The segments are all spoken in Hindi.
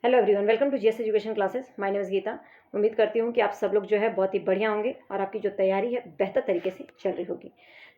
Hello everyone, welcome to GS education classes. My name is Geeta. उम्मीद करती हूँ कि आप सब लोग जो है बहुत ही बढ़िया होंगे और आपकी जो तैयारी है बेहतर तरीके से चल रही होगी।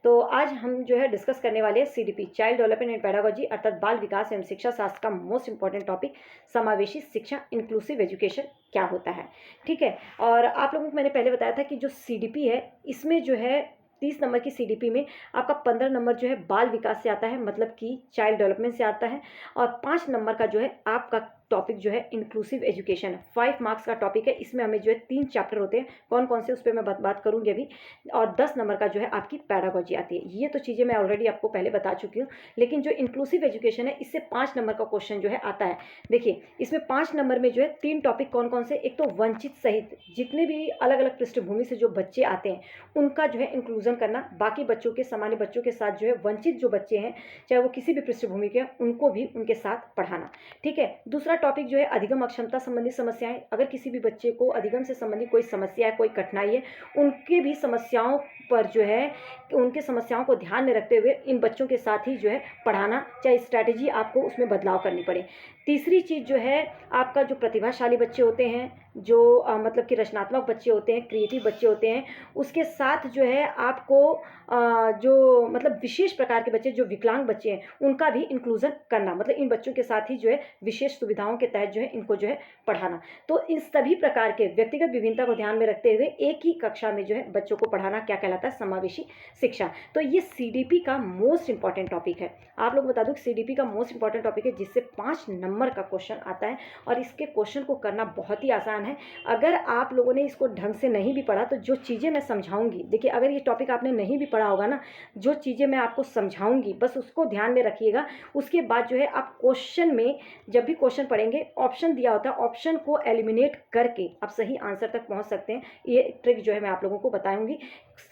तो आज हम जो है डिस्कस करने वाले हैं CDP, child development and pedagogy, अर्थात बाल विकास एवं शिक्षा शास्त्र का मोस्ट इंपॉर्टेंट टॉपिक समावेशी शिक्षा, इंक्लूसिव एजुकेशन क्या होता है। ठीक है, और आप लोगों को मैंने पहले बताया था कि जो सीडीपी है इसमें जो है 30 नंबर की सीडीपी में आपका 15 नंबर जो है बाल विकास से आता है, मतलब कि चाइल्ड डेवलपमेंट से आता है, और 5 नंबर का जो है आपका टॉपिक जो है इंक्लूसिव एजुकेशन, 5 मार्क्स का टॉपिक है। इसमें हमें जो है 3 चैप्टर होते हैं, कौन कौन से उस पर मैं बात करूंगी अभी। और 10 नंबर का जो है आपकी पैडागोजी आती है। ये तो चीज़ें मैं ऑलरेडी आपको पहले बता चुकी हूँ, लेकिन जो इंक्लूसिव एजुकेशन है इससे 5 नंबर का क्वेश्चन जो है आता है। देखिए, इसमें 5 नंबर में जो है 3 टॉपिक कौन कौन से, एक तो वंचित सहित जितने भी अलग अलग पृष्ठभूमि से जो बच्चे आते हैं उनका जो है इंक्लूजन करना, बाकी बच्चों के, सामान्य बच्चों के साथ जो है वंचित जो बच्चे हैं चाहे वो किसी भी पृष्ठभूमि के, उनको भी उनके साथ पढ़ाना। ठीक है, दूसरा टॉपिक जो है अधिगम अक्षमता संबंधी समस्याएं। अगर किसी भी बच्चे को अधिगम से संबंधित कोई समस्या है, कोई कठिनाई है, उनके भी समस्याओं पर जो है, उनके समस्याओं को ध्यान में रखते हुए इन बच्चों के साथ ही जो है पढ़ाना, चाहे स्ट्रैटेजी आपको उसमें बदलाव करनी पड़े। तीसरी चीज़ जो है आपका जो प्रतिभाशाली बच्चे होते हैं, जो मतलब कि रचनात्मक बच्चे होते हैं, क्रिएटिव बच्चे होते हैं, उसके साथ जो है आपको जो मतलब विशेष प्रकार के बच्चे, जो विकलांग बच्चे हैं, उनका भी इंक्लूजन करना, मतलब इन बच्चों के साथ ही जो है विशेष सुविधाओं के तहत जो है इनको जो है पढ़ाना। तो इन सभी प्रकार के व्यक्तिगत विभिन्नता को ध्यान में रखते हुए एक ही कक्षा में जो है बच्चों को पढ़ाना क्या कहलाता है, समावेशी शिक्षा। तो ये सीडीपी का मोस्ट इंपॉर्टेंट टॉपिक है। आप लोग बता दो कि सीडीपी का मोस्ट इंपॉर्टेंट टॉपिक है, जिससे 5 नंबर का क्वेश्चन आता है, और इसके क्वेश्चन को करना बहुत ही आसान है। अगर आप लोगों ने इसको ढंग से नहीं भी पढ़ा तो जो चीज़ें मैं समझाऊंगी, देखिए अगर ये टॉपिक आपने नहीं भी पढ़ा होगा ना, जो चीज़ें मैं आपको समझाऊंगी बस उसको ध्यान में रखिएगा। उसके बाद जो है आप क्वेश्चन में जब भी क्वेश्चन पढ़ेंगे, ऑप्शन दिया होता है, ऑप्शन को एलिमिनेट करके आप सही आंसर तक पहुंच सकते हैं। ये ट्रिक जो है मैं आप लोगों को बताऊंगी।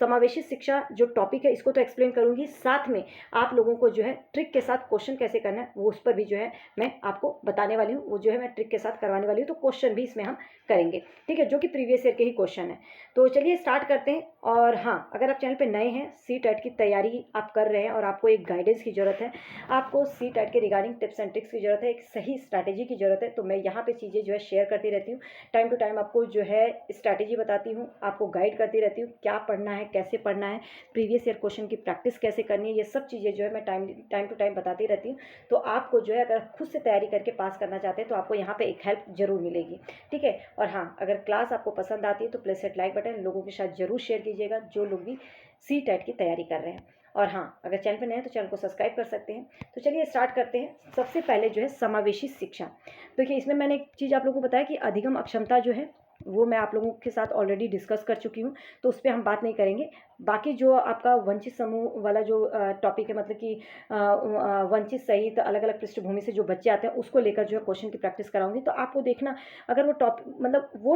समावेशी शिक्षा जो टॉपिक है इसको तो एक्सप्लेन करूंगी, साथ में आप लोगों को जो है ट्रिक के साथ क्वेश्चन कैसे करना है वो उस पर भी जो है मैं आपको बताने वाली हूँ। वो जो है मैं ट्रिक के साथ करवाने वाली हूँ, तो क्वेश्चन भी इसमें हम करेंगे। ठीक है, जो कि प्रीवियस ईयर के ही क्वेश्चन है। तो चलिए स्टार्ट करते हैं। और हाँ, अगर आप चैनल पे नए हैं, सी टेट की तैयारी आप कर रहे हैं और आपको एक गाइडेंस की ज़रूरत है, आपको सी टेट के रिगार्डिंग टिप्स एंड ट्रिक्स की ज़रूरत है, एक सही स्ट्रैटेजी की ज़रूरत है, तो मैं यहाँ पे चीज़ें जो है शेयर करती रहती हूँ। टाइम टू टाइम आपको जो है स्ट्रैटेजी बताती हूँ, आपको गाइड करती रहती हूँ, क्या पढ़ना है, कैसे पढ़ना है, प्रीवियस ईयर क्वेश्चन की प्रैक्टिस कैसे करनी है, ये सब चीज़ें जो है मैं टाइम टू टाइम बताती रहती हूँ। तो आपको जो है अगर खुद से तैयारी करके पास करना चाहते हैं तो आपको यहाँ पे एक हेल्प जरूर मिलेगी। ठीक है, और हाँ, अगर क्लास आपको पसंद आती है तो प्लीज़ हिट लाइक बटन, लोगों के साथ जरूर शेयर कीजिएगा जो लोग भी सी टेट की तैयारी कर रहे हैं। और हाँ, अगर चैनल पर नए हैं तो चैनल को सब्सक्राइब कर सकते हैं। तो चलिए स्टार्ट करते हैं। सबसे पहले जो है समावेशी शिक्षा। देखिए, इसमें मैंने एक चीज़ आप लोगों को बताया कि अधिगम अक्षमता जो है वो मैं आप लोगों के साथ ऑलरेडी डिस्कस कर चुकी हूँ, तो उस पर हम बात नहीं करेंगे। बाकी जो आपका वंचित समूह वाला जो टॉपिक है, मतलब कि वंचित सहित अलग अलग पृष्ठभूमि से जो बच्चे आते हैं उसको लेकर जो है क्वेश्चन की प्रैक्टिस कराऊंगी। तो आपको देखना, अगर वो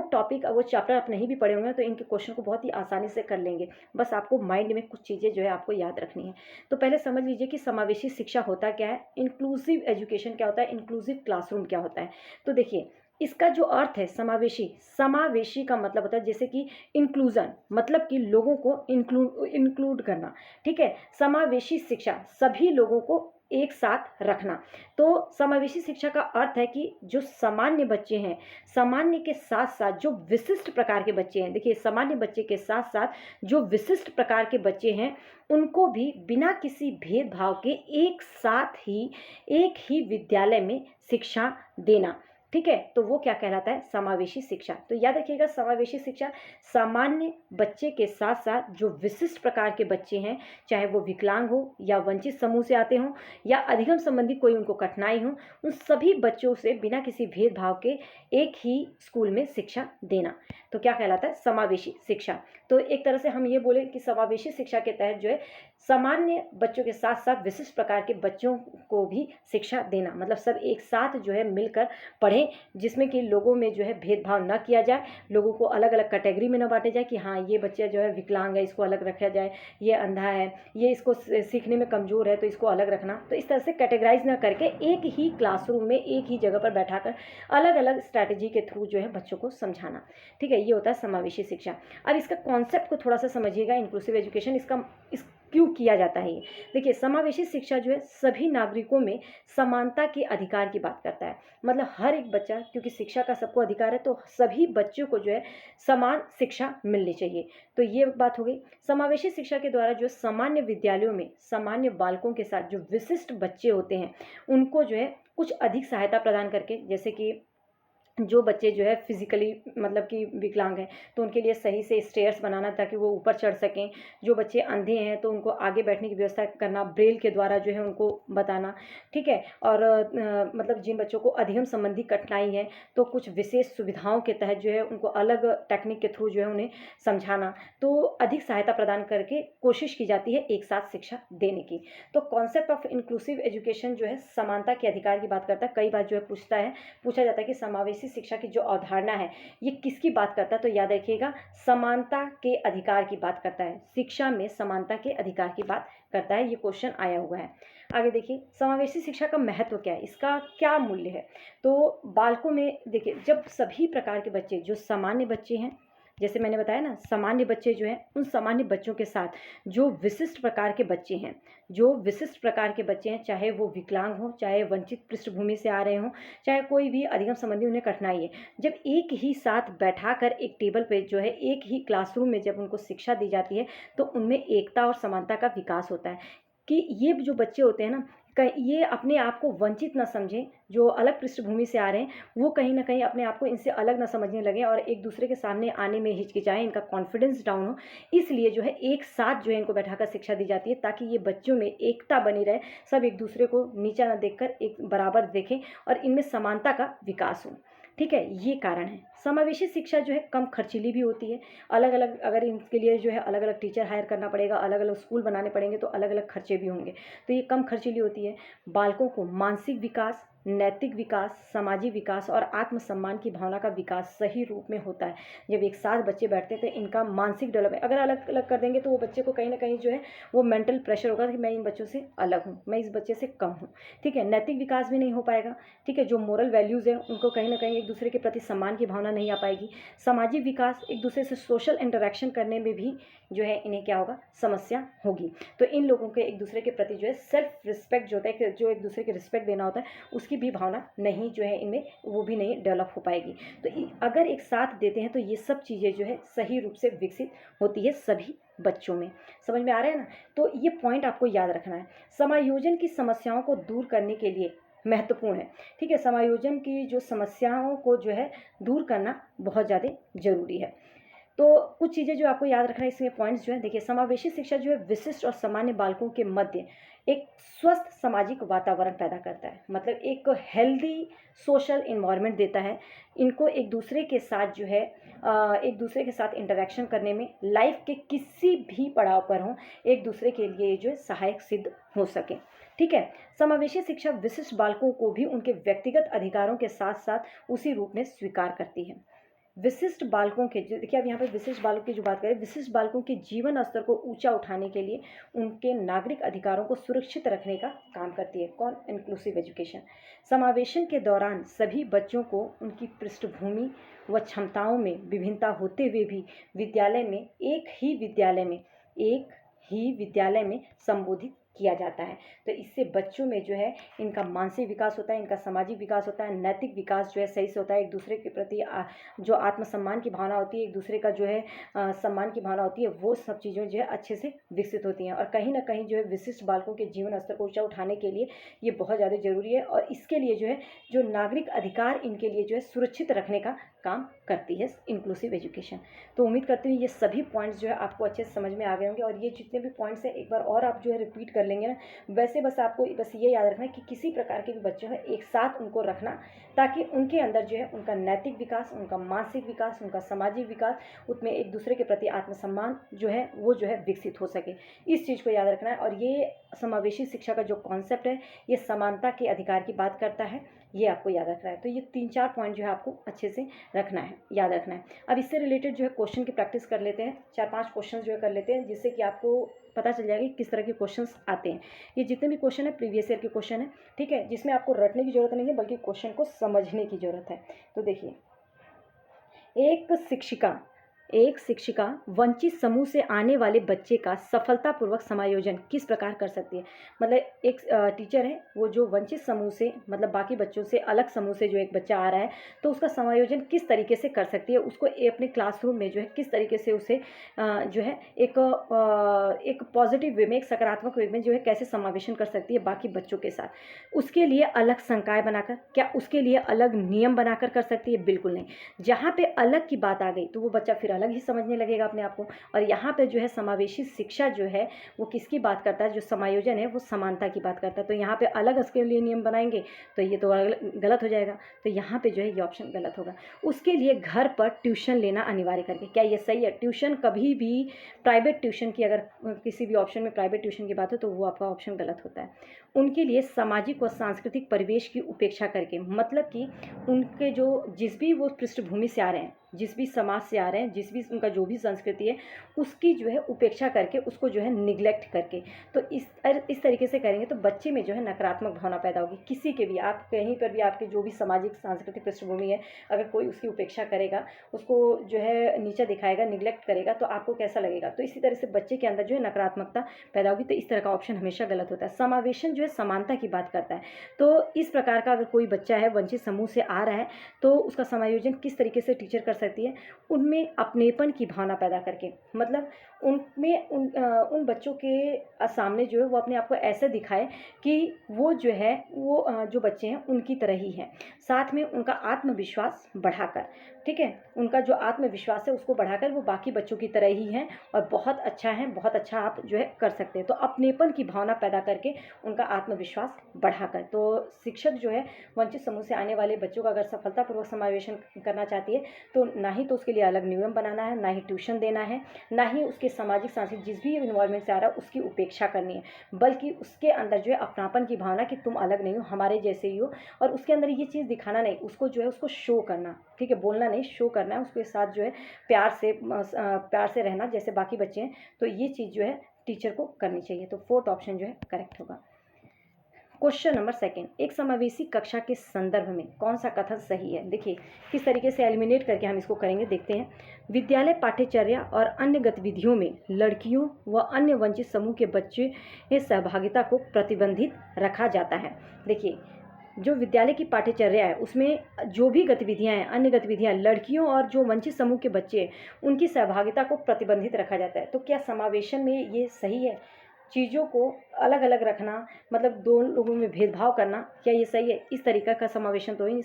टॉपिक वो चैप्टर आप नहीं भी पढ़े होंगे तो इनके क्वेश्चन को बहुत ही आसानी से कर लेंगे। बस आपको माइंड में कुछ चीज़ें जो है आपको याद रखनी है। तो पहले समझ लीजिए कि समावेशी शिक्षा होता क्या है, इंक्लूसिव एजुकेशन क्या होता है, इंक्लूसिव क्लासरूम क्या होता है। तो देखिए, इसका जो अर्थ है समावेशी, समावेशी का मतलब होता है जैसे कि इंक्लूजन, मतलब कि लोगों को इंक्लूड करना। ठीक है, समावेशी शिक्षा सभी लोगों को एक साथ रखना। तो समावेशी शिक्षा का अर्थ है कि जो सामान्य बच्चे हैं, सामान्य के साथ साथ जो विशिष्ट प्रकार के बच्चे हैं, देखिए सामान्य बच्चे के साथ साथ जो विशिष्ट प्रकार के बच्चे हैं उनको भी बिना किसी भेदभाव के एक ही विद्यालय में शिक्षा देना। ठीक है, तो वो क्या कहलाता है, समावेशी शिक्षा। तो याद रखिएगा, समावेशी शिक्षा सामान्य बच्चे के साथ साथ जो विशिष्ट प्रकार के बच्चे हैं, चाहे वो विकलांग हो या वंचित समूह से आते हों या अधिगम संबंधी कोई उनको कठिनाई हो, उन सभी बच्चों से बिना किसी भेदभाव के एक ही स्कूल में शिक्षा देना, तो क्या कहलाता है, समावेशी शिक्षा। तो एक तरह से हम ये बोले कि समावेशी शिक्षा के तहत जो है सामान्य बच्चों के साथ साथ विशिष्ट प्रकार के बच्चों को भी शिक्षा देना, मतलब सब एक साथ जो है मिलकर पढ़ें, जिसमें कि लोगों में जो है भेदभाव न किया जाए, लोगों को अलग अलग कैटेगरी में न बांटे जाए कि हाँ ये बच्चा जो है विकलांग है इसको अलग रखा जाए, ये अंधा है, ये इसको सीखने में कमज़ोर है तो इसको अलग रखना। तो इस तरह से कैटेगराइज ना करके एक ही क्लासरूम में एक ही जगह पर बैठाकर अलग अलग स्ट्रैटेजी के थ्रू जो है बच्चों को समझाना। ठीक है, ये होता है समावेशी शिक्षा। अब इसका कॉन्सेप्ट को थोड़ा सा समझिएगा, इंक्लूसिव एजुकेशन। क्यों किया जाता है ये? देखिए, समावेशी शिक्षा जो है सभी नागरिकों में समानता के अधिकार की बात करता है। मतलब हर एक बच्चा, क्योंकि शिक्षा का सबको अधिकार है, तो सभी बच्चों को जो है समान शिक्षा मिलनी चाहिए। तो ये बात हो गई। समावेशी शिक्षा के द्वारा जो सामान्य विद्यालयों में सामान्य बालकों के साथ जो विशिष्ट बच्चे होते हैं, उनको जो है कुछ अधिक सहायता प्रदान करके, जैसे कि जो बच्चे जो है फिजिकली मतलब कि विकलांग हैं, तो उनके लिए सही से स्टेयर्स बनाना ताकि वो ऊपर चढ़ सकें। जो बच्चे अंधे हैं तो उनको आगे बैठने की व्यवस्था करना, ब्रेल के द्वारा जो है उनको बताना, ठीक है। और मतलब जिन बच्चों को अधिगम संबंधी कठिनाई है, तो कुछ विशेष सुविधाओं के तहत जो है उनको अलग टेक्निक के थ्रू जो है उन्हें समझाना। तो अधिक सहायता प्रदान करके कोशिश की जाती है एक साथ शिक्षा देने की। तो कॉन्सेप्ट ऑफ इंक्लूसिव एजुकेशन जो है समानता के अधिकार की बात करता है। कई बार जो है पूछा जाता है कि समावेशी शिक्षा की जो अवधारणा है ये किसकी बात करता है? तो याद रखिएगा, समानता के अधिकार की बात करता है। शिक्षा में समानता के अधिकार की बात करता है। ये क्वेश्चन आया हुआ है। आगे देखिए, समावेशी शिक्षा का महत्व क्या है, इसका क्या मूल्य है? तो बालकों में देखिए, जब सभी प्रकार के बच्चे, जो सामान्य बच्चे हैं, जैसे मैंने बताया ना, सामान्य बच्चे जो हैं, उन सामान्य बच्चों के साथ जो विशिष्ट प्रकार के बच्चे हैं, चाहे वो विकलांग हों, चाहे वंचित पृष्ठभूमि से आ रहे हों, चाहे कोई भी अधिगम संबंधी उन्हें कठिनाई है, जब एक ही साथ बैठाकर एक टेबल पे जो है, एक ही क्लासरूम में जब उनको शिक्षा दी जाती है, तो उनमें एकता और समानता का विकास होता है। कि ये जो बच्चे होते हैं ना, ये अपने आप को वंचित ना समझें, जो अलग पृष्ठभूमि से आ रहे हैं, वो कहीं ना कहीं अपने आप को इनसे अलग ना समझने लगें और एक दूसरे के सामने आने में हिचकिचाएं, इनका कॉन्फिडेंस डाउन हो। इसलिए जो है एक साथ जो है इनको बैठाकर शिक्षा दी जाती है, ताकि ये बच्चों में एकता बनी रहे, सब एक दूसरे को नीचा ना देखकर एक बराबर देखें और इनमें समानता का विकास हो। ठीक है, ये कारण है। समावेशी शिक्षा जो है कम खर्चीली भी होती है। अलग अलग, अगर इनके लिए जो है अलग अलग टीचर हायर करना पड़ेगा, अलग अलग स्कूल बनाने पड़ेंगे, तो अलग अलग खर्चे भी होंगे। तो ये कम खर्चीली होती है। बालकों को मानसिक विकास, नैतिक विकास, सामाजिक विकास और आत्मसम्मान की भावना का विकास सही रूप में होता है। जब एक साथ बच्चे बैठते हैं तो इनका मानसिक डेवलपमेंट, अगर अलग अलग कर देंगे तो वो बच्चे को कहीं ना कहीं जो है वो मेंटल प्रेशर होगा कि मैं इन बच्चों से अलग हूँ, मैं इस बच्चे से कम हूँ। ठीक है, नैतिक विकास भी नहीं हो पाएगा। ठीक है, जो मोरल वैल्यूज़ हैं उनको कहीं ना कहीं एक दूसरे के प्रति सम्मान की भावना नहीं आ पाएगी। सामाजिक विकास, एक दूसरे से सोशल इंटरेक्शन करने में भी जो है इन्हें क्या होगा, समस्या होगी। तो इन लोगों के एक दूसरे के प्रति जो है सेल्फ रिस्पेक्ट जो होता है, जो एक दूसरे के रिस्पेक्ट देना होता है, उसकी भी भावना नहीं जो है इनमें, वो भी नहीं डेवलप हो पाएगी। तो अगर एक साथ देते हैं तो ये सब चीज़ें जो है सही रूप से विकसित होती है सभी बच्चों में। समझ में आ रहा है ना? तो ये पॉइंट आपको याद रखना है। समायोजन की समस्याओं को दूर करने के लिए महत्वपूर्ण है। ठीक है, समायोजन की जो समस्याओं को जो है दूर करना बहुत ज़्यादा ज़रूरी है। तो कुछ चीज़ें जो आपको याद रखना है इसमें पॉइंट्स जो है, देखिए, समावेशी शिक्षा जो है विशिष्ट और सामान्य बालकों के मध्य एक स्वस्थ सामाजिक वातावरण पैदा करता है। मतलब एक हेल्दी सोशल इन्वायरमेंट देता है। इनको एक दूसरे के साथ जो है एक दूसरे के साथ इंटरेक्शन करने में, लाइफ के किसी भी पड़ाव पर हों, एक दूसरे के लिए जो है सहायक सिद्ध हो सके। ठीक है, समावेशी शिक्षा विशिष्ट बालकों को भी उनके व्यक्तिगत अधिकारों के साथ साथ उसी रूप में स्वीकार करती है। विशिष्ट बालकों के, देखिए अब यहाँ पर विशिष्ट बालकों की जो बात करें, विशिष्ट बालकों के जीवन स्तर को ऊंचा उठाने के लिए उनके नागरिक अधिकारों को सुरक्षित रखने का काम करती है। कौन? Inclusive education. समावेशन के दौरान सभी बच्चों को उनकी पृष्ठभूमि व क्षमताओं में विभिन्नता होते हुए भी एक ही विद्यालय में संबोधित किया जाता है। तो इससे बच्चों में जो है इनका मानसिक विकास होता है, इनका सामाजिक विकास होता है, नैतिक विकास जो है सही से होता है। एक दूसरे के प्रति जो आत्मसम्मान की भावना होती है, एक दूसरे का जो है सम्मान की भावना होती है, वो सब चीज़ें जो है अच्छे से विकसित होती हैं। और कहीं ना कहीं जो है विशिष्ट बालकों के जीवन स्तर को ऊंचा उठाने के लिए ये बहुत ज़्यादा ज़रूरी है। और इसके लिए जो है जो नागरिक अधिकार इनके लिए जो है सुरक्षित रखने का काम करती है इंक्लूसिव एजुकेशन। तो उम्मीद करती हूँ ये सभी पॉइंट्स जो है आपको अच्छे से समझ में आ गए होंगे। और ये जितने भी पॉइंट्स हैं एक बार और आप जो है रिपीट कर लेंगे ना। वैसे बस आपको बस ये याद रखना है कि किसी प्रकार के भी बच्चे हैं एक साथ उनको रखना, ताकि उनके अंदर जो है उनका नैतिक विकास, उनका मानसिक विकास, उनका सामाजिक विकास, उसमें एक दूसरे के प्रति आत्मसम्मान जो है वो जो है विकसित हो सके। इस चीज़ को याद रखना है। और ये समावेशी शिक्षा का जो कॉन्सेप्ट है, ये समानता के अधिकार की बात करता है, ये आपको याद रखना है। तो ये 3-4 पॉइंट जो है आपको अच्छे से रखना है, याद रखना है। अब इससे रिलेटेड जो है क्वेश्चन की प्रैक्टिस कर लेते हैं, 4-5 क्वेश्चन जो है कर लेते हैं, जिससे कि आपको पता चल जाएगा कि किस तरह के क्वेश्चंस आते हैं। ये जितने भी क्वेश्चन है प्रीवियस ईयर के क्वेश्चन है, ठीक है, जिसमें आपको रटने की जरूरत नहीं है बल्कि क्वेश्चन को समझने की जरूरत है। तो देखिए, एक शिक्षिका एक शिक्षिका वंचित समूह से आने वाले बच्चे का सफलतापूर्वक समायोजन किस प्रकार कर सकती है। मतलब एक टीचर है, वो जो वंचित समूह से, मतलब बाकी बच्चों से अलग समूह से जो एक बच्चा आ रहा है, तो उसका समायोजन किस तरीके से कर सकती है, उसको अपने क्लासरूम में जो है किस तरीके से उसे जो है एक पॉजिटिव वे में, एक सकारात्मक वे में जो है कैसे समावेशन कर सकती है बाकी बच्चों के साथ। उसके लिए अलग संकाय बनाकर, क्या उसके लिए अलग नियम बनाकर कर सकती है? बिल्कुल नहीं। जहाँ पे अलग की बात आ गई तो वो बच्चा फिर अलग ही समझने लगेगा अपने आप को। और यहाँ पे जो है समावेशी शिक्षा जो है वो किसकी बात करता है, जो समायोजन है वो समानता की बात करता है। तो यहाँ पे अलग उसके लिए नियम बनाएंगे तो ये तो गलत हो जाएगा। तो यहाँ पे जो है ये ऑप्शन गलत होगा। उसके लिए घर पर ट्यूशन लेना अनिवार्य करके, क्या ये सही है? ट्यूशन कभी भी प्राइवेट ट्यूशन की, अगर किसी भी ऑप्शन में प्राइवेट ट्यूशन की बात हो तो वो आपका ऑप्शन गलत होता है। उनके लिए सामाजिक और सांस्कृतिक परिवेश की उपेक्षा करके, मतलब कि उनके जो जिस भी वो पृष्ठभूमि से आ रहे हैं, जिस भी समाज से आ रहे हैं, जिस भी उनका जो भी संस्कृति है उसकी जो है उपेक्षा करके, उसको जो है निग्लेक्ट करके, तो इस तरीके से करेंगे तो बच्चे में जो है नकारात्मक भावना पैदा होगी। किसी के भी, आप कहीं पर भी आपके जो भी सामाजिक सांस्कृतिक पृष्ठभूमि है, अगर कोई उसकी उपेक्षा करेगा, उसको जो है नीचा दिखाएगा, निग्लेक्ट करेगा, तो आपको कैसा लगेगा? तो इसी तरह से बच्चे के अंदर जो है नकारात्मकता पैदा होगी। तो इस तरह का ऑप्शन हमेशा गलत होता है। समावेशन जो है समानता की बात करता है। तो इस प्रकार का अगर कोई बच्चा है वंचित समूह से आ रहा है तो उसका समायोजन किस तरीके से टीचर कर सकती है? उनमें अपनेपन की भावना पैदा करके, मतलब उनमें उन बच्चों के सामने जो है वो अपने आप को ऐसे दिखाए कि वो जो है वो जो बच्चे हैं उनकी तरह ही हैं। साथ में उनका आत्मविश्वास बढ़ाकर, ठीक है, उनका जो आत्मविश्वास है उसको बढ़ाकर वो बाकी बच्चों की तरह ही हैं और बहुत अच्छा है, बहुत अच्छा आप जो है कर सकते हैं। तो अपनेपन की भावना पैदा करके उनका आत्मविश्वास बढ़ाकर, तो शिक्षक जो है वंचित समूह से आने वाले बच्चों का अगर सफलतापूर्वक समावेशन करना चाहती है तो ना ही तो उसके लिए अलग नियम बनाना है, ना ही ट्यूशन देना है, ना ही उसके सामाजिक सांस्कृतिक जिस भी इन्वॉल्वमेंट से आ रहा है उसकी उपेक्षा करनी है, बल्कि उसके अंदर जो है अपनापन की भावना कि तुम अलग नहीं हो, हमारे जैसे ही हो। और उसके अंदर ये चीज़ दिखाना नहीं, उसको जो है उसको शो करना, ठीक है, बोलना नहीं, शो करना है, उसके साथ जो है प्यार से रहना जैसे बाकी बच्चे हैं। तो ये चीज़ जो है टीचर को करनी चाहिए। तो फोर्थ ऑप्शन जो है करेक्ट होगा। क्वेश्चन नंबर सेकंड, एक समावेशी कक्षा के संदर्भ में कौन सा कथन सही है? देखिए किस तरीके से एलिमिनेट करके हम इसको करेंगे, देखते हैं। विद्यालय पाठ्यचर्या और अन्य गतिविधियों में लड़कियों व अन्य वंचित समूह के बच्चे की सहभागिता को प्रतिबंधित रखा जाता है। देखिए जो विद्यालय की पाठ्यचर्या है उसमें जो भी गतिविधियां हैं, अन्य गतिविधियां, लड़कियों और जो वंचित समूह के बच्चे हैं उनकी सहभागिता को प्रतिबंधित रखा जाता है। तो क्या समावेशन में ये सही है? चीज़ों को अलग अलग रखना, मतलब दो लोगों में भेदभाव करना, क्या ये सही है? इस तरीका का समावेशन तो ही नहीं।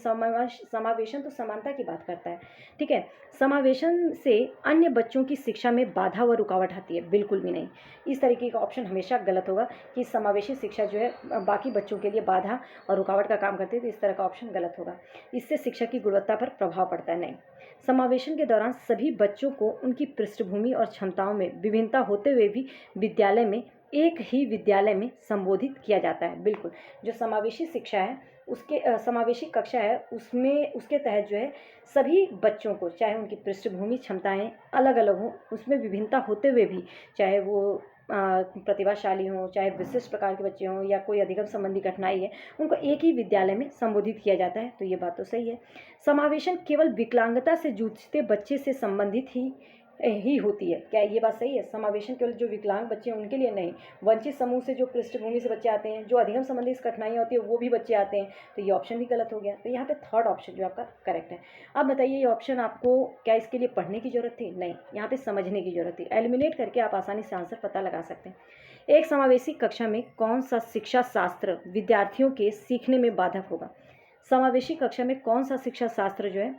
समावेशन तो समानता की बात करता है, ठीक है। समावेशन से अन्य बच्चों की शिक्षा में बाधा व रुकावट आती है? बिल्कुल भी नहीं। इस तरीके का ऑप्शन हमेशा गलत होगा कि समावेशी शिक्षा जो है बाकी बच्चों के लिए बाधा और रुकावट का काम करती है, तो इस तरह का ऑप्शन गलत होगा। इससे शिक्षा की गुणवत्ता पर प्रभाव पड़ता है? नहीं। समावेशन के दौरान सभी बच्चों को उनकी पृष्ठभूमि और क्षमताओं में विभिन्नता होते हुए भी विद्यालय में एक ही विद्यालय में संबोधित किया जाता है। बिल्कुल, जो समावेशी शिक्षा है उसके समावेशी कक्षा है उसमें, उसके तहत जो है सभी बच्चों को, चाहे उनकी पृष्ठभूमि क्षमताएं अलग अलग हों, उसमें विभिन्नता होते हुए भी, चाहे वो प्रतिभाशाली हों, चाहे विशिष्ट प्रकार के बच्चे हों, या कोई अधिगम संबंधी कठिनाई है, उनको एक ही विद्यालय में संबोधित किया जाता है। तो ये बात तो सही है। समावेशन केवल विकलांगता से जूझते बच्चे से संबंधित ही होती है? क्या ये बात सही है? समावेशन केवल जो विकलांग बच्चे हैं उनके लिए नहीं, वंचित समूह से जो पृष्ठभूमि से बच्चे आते हैं, जो अधिगम संबंधी कठिनाइयाँ होती है वो भी बच्चे आते हैं। तो ये ऑप्शन भी गलत हो गया। तो यहाँ पे थर्ड ऑप्शन जो आपका करेक्ट है। अब बताइए ये ऑप्शन आपको क्या इसके लिए पढ़ने की जरूरत थी? नहीं, यहाँ पे समझने की जरूरत थी। एलिमिनेट करके आप आसानी से आंसर पता लगा सकते हैं। एक समावेशी कक्षा में कौन सा शिक्षा शास्त्र विद्यार्थियों के सीखने में बाधक होगा? समावेशी कक्षा में कौन सा शिक्षा शास्त्र जो है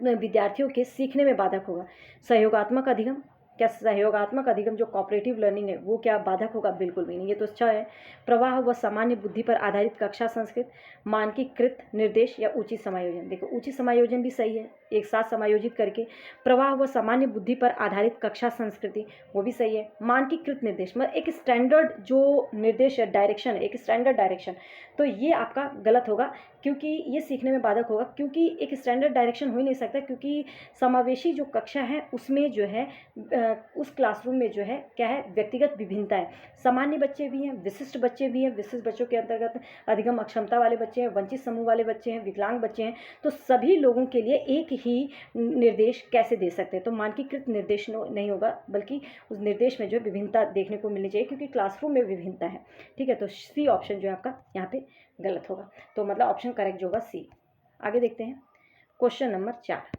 विद्यार्थियों के सीखने में बाधक होगा? सहयोगात्मक अधिगम? क्या सहयोगात्मक अधिगम जो कोऑपरेटिव लर्निंग है वो क्या बाधक होगा? बिल्कुल भी नहीं, ये तो अच्छा है। प्रवाह व सामान्य बुद्धि पर आधारित कक्षा संस्कृत, मानकीकृत निर्देश या उचित समायोजन? देखो उचित समायोजन भी सही है, एक साथ समायोजित करके। प्रवाह व सामान्य बुद्धि पर आधारित कक्षा संस्कृति वो भी सही है। मानकीकृत निर्देश मतलब एक स्टैंडर्ड जो निर्देश है, डायरेक्शन, एक स्टैंडर्ड डायरेक्शन, तो ये आपका गलत होगा क्योंकि ये सीखने में बाधक होगा, क्योंकि एक स्टैंडर्ड डायरेक्शन हो ही नहीं सकता, क्योंकि समावेशी जो कक्षा है उसमें जो है उस क्लासरूम में जो है क्या है, व्यक्तिगत विभिन्नता है। सामान्य बच्चे भी हैं, विशिष्ट बच्चे भी हैं। विशिष्ट बच्चों के अंतर्गत अधिगम अक्षमता वाले बच्चे हैं, वंचित समूह वाले बच्चे हैं, विकलांग बच्चे हैं। तो सभी लोगों के लिए एक ही निर्देश कैसे दे सकते हैं? तो मानकीकृत निर्देश नहीं होगा, बल्कि उस निर्देश में जो है विभिन्नता देखने को मिलनी चाहिए, क्योंकि क्लासरूम में विभिन्नता है। ठीक है, तो सी ऑप्शन जो है आपका यहाँ पे गलत होगा। तो मतलब ऑप्शन करेक्ट जो होगा सी। आगे देखते हैं क्वेश्चन नंबर 4।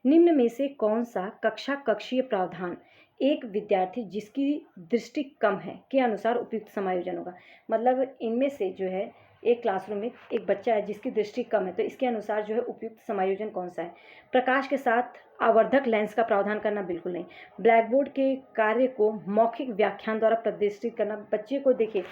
निम्न में से कौन सा कक्षा कक्षीय प्रावधान एक विद्यार्थी जिसकी दृष्टि कम है के अनुसार उपयुक्त समायोजन होगा? मतलब इनमें से जो है एक क्लासरूम में एक बच्चा है जिसकी दृष्टि कम है, तो इसके अनुसार जो है उपयुक्त समायोजन कौन सा है? प्रकाश के साथ आवर्धक लेंस का प्रावधान करना, बिल्कुल नहीं। ब्लैक बोर्ड के कार्य को मौखिक व्याख्यान द्वारा प्रदर्शित करना, बच्चे को देखिए,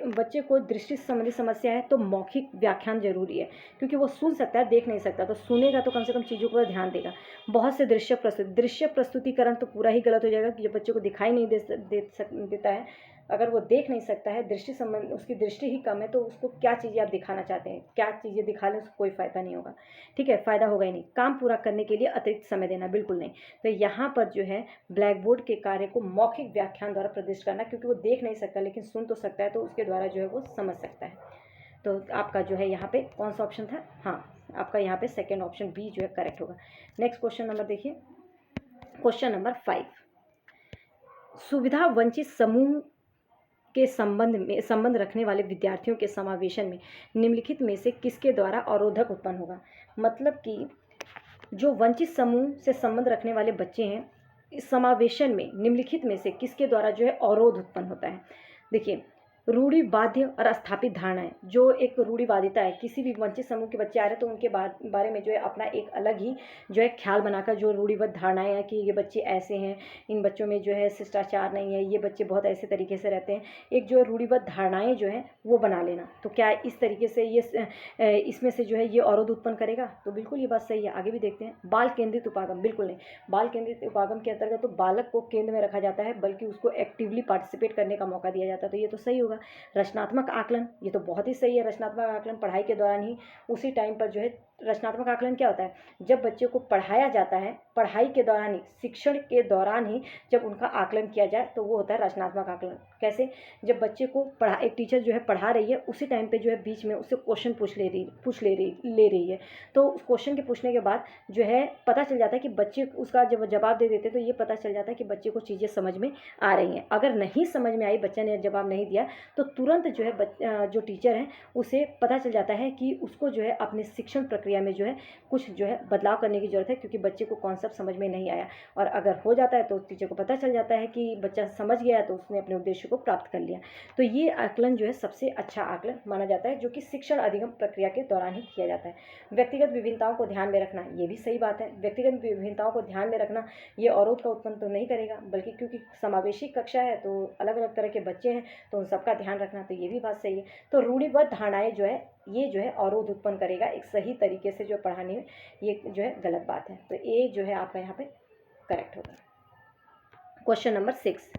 बच्चे को दृष्टि संबंधी समस्या है तो मौखिक व्याख्यान जरूरी है, क्योंकि वो सुन सकता है, देख नहीं सकता। तो सुनेगा तो कम से कम चीज़ों पर ध्यान देगा। बहुत से दृश्य प्रस्तुतिकरण तो पूरा ही गलत हो जाएगा, कि जब बच्चे को दिखाई नहीं देता है, अगर वो देख नहीं सकता है, दृष्टि संबंध उसकी दृष्टि ही कम है, तो उसको क्या चीज़ें आप दिखाना चाहते हैं, क्या चीज़ें दिखा लें, उसको कोई फ़ायदा नहीं होगा। ठीक है, फ़ायदा होगा ही नहीं। काम पूरा करने के लिए अतिरिक्त समय देना, बिल्कुल नहीं। तो यहाँ पर जो है ब्लैक बोर्ड के कार्य को मौखिक व्याख्यान द्वारा प्रदर्शित करना, क्योंकि वो देख नहीं सकता लेकिन सुन तो सकता है, तो उसके द्वारा जो है वो समझ सकता है। तो आपका जो है यहाँ पे कौन सा ऑप्शन था? हाँ, आपका यहाँ पे सेकेंड ऑप्शन बी जो है करेक्ट होगा। नेक्स्ट क्वेश्चन नंबर देखिए, क्वेश्चन नंबर 5। सुविधा वंचित समूह के संबंध रखने वाले विद्यार्थियों के समावेशन में निम्नलिखित में से किसके द्वारा अवरोधक उत्पन्न होगा? मतलब कि जो वंचित समूह से संबंध रखने वाले बच्चे हैं, इस समावेशन में निम्नलिखित में से किसके द्वारा जो है अवरोध उत्पन्न होता है? देखिए, रूढ़िवाद्य और स्थापित धारणाएं, जो एक रूढ़िवादिता है, किसी भी वंचित समूह के बच्चे आ रहे हैं तो उनके बारे में जो है अपना एक अलग ही जो है ख्याल बनाकर, जो रूढ़िबद्ध धारणाएं हैं कि ये बच्चे ऐसे हैं, इन बच्चों में जो है शिष्टाचार नहीं है, ये बच्चे बहुत ऐसे तरीके से रहते हैं, एक जो रूढ़िबद्ध धारणाएं जो है वो बना लेना। तो क्या इस तरीके से ये इसमें से जो है ये अवरोध उत्पन्न करेगा? तो बिल्कुल ये बात सही है। आगे भी देखते हैं। बाल केंद्रित उपागम, बिल्कुल नहीं। बाल केंद्रित उपागम के अंतर्गत तो बालक को केंद्र में रखा जाता है, बल्कि उसको एक्टिवली पार्टिसिपेट करने का मौका दिया जाता है, तो ये तो सही होगा। रचनात्मक आकलन, ये तो बहुत ही सही है। रचनात्मक आकलन पढ़ाई के दौरान ही, उसी टाइम पर जो है रचनात्मक आकलन क्या होता है? जब बच्चे को पढ़ाया जाता है, पढ़ाई के दौरान ही, शिक्षण के दौरान ही जब उनका आकलन किया जाए तो वो होता है रचनात्मक आकलन। कैसे? जब बच्चे को एक टीचर जो है पढ़ा रही है, उसी टाइम पे जो है बीच में उससे क्वेश्चन ले रही है, तो उस क्वेश्चन के पूछने के बाद जो है पता चल जाता है कि बच्चे उसका जब जवाब दे देते, तो ये पता चल जाता है कि बच्चे को चीज़ें समझ में आ रही हैं। अगर नहीं समझ में आई, बच्चे ने जवाब नहीं दिया, तो तुरंत जो है जो टीचर है उसे पता चल जाता है कि उसको जो है अपने शिक्षण प्रक्रिया में जो है कुछ जो है बदलाव करने की ज़रूरत है, क्योंकि बच्चे को कॉन्सेप्ट समझ में नहीं आया। और अगर हो जाता है तो टीचर को पता चल जाता है कि बच्चा समझ गया, तो उसने अपने उद्देश्य को प्राप्त कर लिया। तो ये आकलन जो है सबसे अच्छा आकलन माना जाता है, जो कि शिक्षण अधिगम प्रक्रिया के दौरान ही किया जाता है। व्यक्तिगत विभिन्नताओं को ध्यान में रखना, ये भी सही बात है। व्यक्तिगत विभिन्नताओं को ध्यान में रखना ये अवरोध का उत्पन्न तो नहीं करेगा, बल्कि क्योंकि समावेशी कक्षा है तो अलग अलग तरह के बच्चे हैं, तो उन सबका ध्यान रखना, तो ये भी बात सही है। तो रूढ़िबद्ध धारणाएं जो है ये जो है अवरोध उत्पन्न करेगा एक सही तरीके से जो पढ़ाने में, ये जो है गलत बात है। तो ए जो है आपका यहाँ पे करेक्ट होगा। Question number 6।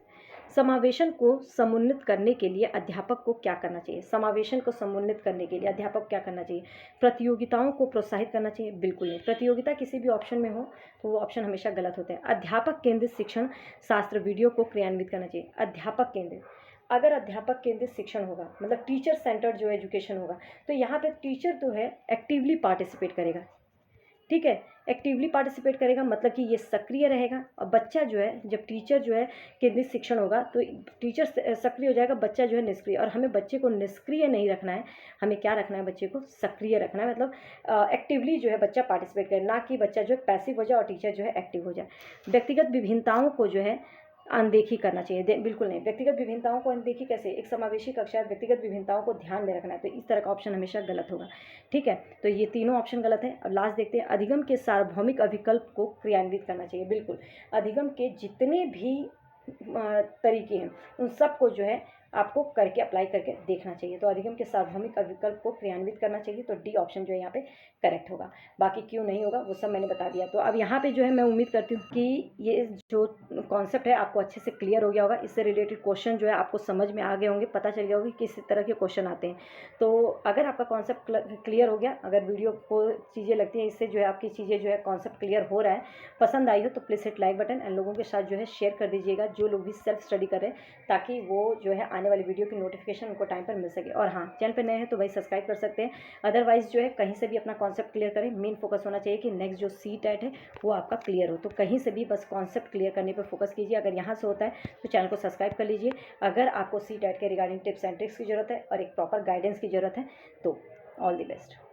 समावेशन को समुन्नत करने के लिए अध्यापक को क्या करना चाहिए? समावेशन को समुन्नत करने के लिए अध्यापक क्या करना चाहिए? प्रतियोगिताओं को प्रोत्साहित करना चाहिए? बिल्कुल नहीं। प्रतियोगिता किसी भी ऑप्शन में हो तो वो ऑप्शन हमेशा गलत होते हैं। अध्यापक केंद्रित शिक्षण शास्त्र वीडियो को क्रियान्वित करना चाहिए। अध्यापक केंद्रित, अगर अध्यापक केंद्रित शिक्षण होगा, मतलब टीचर सेंटर्ड जो एजुकेशन होगा, तो यहाँ पे टीचर जो है एक्टिवली पार्टिसिपेट करेगा। ठीक है, एक्टिवली पार्टिसिपेट करेगा, मतलब कि ये सक्रिय रहेगा। और बच्चा जो है, जब टीचर जो है केंद्रित शिक्षण होगा तो टीचर सक्रिय हो जाएगा, बच्चा जो है निष्क्रिय। और हमें बच्चे को निष्क्रिय नहीं रखना है, हमें क्या रखना है? बच्चे को सक्रिय रखना है, मतलब एक्टिवली जो है बच्चा पार्टिसिपेट करे, ना कि बच्चा जो है पैसिव हो जाए और टीचर जो है एक्टिव हो जाए। व्यक्तिगत विभिन्नताओं को जो है अनदेखी करना चाहिए, बिल्कुल नहीं। व्यक्तिगत विभिन्नताओं को अनदेखी कैसे? एक समावेशी कक्षा है, व्यक्तिगत विभिन्नताओं को ध्यान में रखना है, तो इस तरह का ऑप्शन हमेशा गलत होगा। ठीक है, तो ये तीनों ऑप्शन गलत है। अब लास्ट देखते हैं। अधिगम के सार्वभौमिक अभिकल्प को क्रियान्वित करना चाहिए, बिल्कुल। अधिगम के जितने भी तरीके हैं उन सबको जो है आपको करके अप्लाई करके देखना चाहिए। तो अधिगम के सार्वभौमिक विकल्प को क्रियान्वित करना चाहिए, तो डी ऑप्शन जो है यहाँ पे करेक्ट होगा। बाकी क्यों नहीं होगा वो सब मैंने बता दिया। तो अब यहाँ पे जो है मैं उम्मीद करती हूँ कि ये जो कॉन्सेप्ट है आपको अच्छे से क्लियर हो गया होगा। इससे रिलेटेड क्वेश्चन जो है आपको समझ में आ गए होंगे, पता चल गया होगा कि किस तरह के क्वेश्चन आते हैं। तो अगर आपका कॉन्सेप्ट क्लियर हो गया, अगर वीडियो को चीज़ें लगती हैं इससे जो है आपकी चीज़ें जो है कॉन्सेप्ट क्लियर हो रहा है, पसंद आई हो तो please hit like button and लोगों के साथ जो है शेयर कर दीजिएगा, जो लोग भी सेल्फ स्टडी कर रहे हैं, ताकि वो जो है आने वाली वीडियो की नोटिफिकेशन उनको टाइम पर मिल सके। और हाँ, चैनल पर नए हैं तो भाई सब्सक्राइब कर सकते हैं। अदरवाइज जो है कहीं से भी अपना कॉन्सेप्ट क्लियर करें, मेन फोकस होना चाहिए कि नेक्स्ट जो CTET है वो आपका क्लियर हो। तो कहीं से भी बस कॉन्सेप्ट क्लियर करने पर फोकस कीजिए। अगर यहाँ से होता है तो चैनल को सब्सक्राइब कर लीजिए। अगर आपको CTET के रिगार्डिंग टिप्स एंड ट्रिक्स की ज़रूरत है और एक प्रॉपर गाइडेंस की ज़रूरत है तो ऑल द बेस्ट।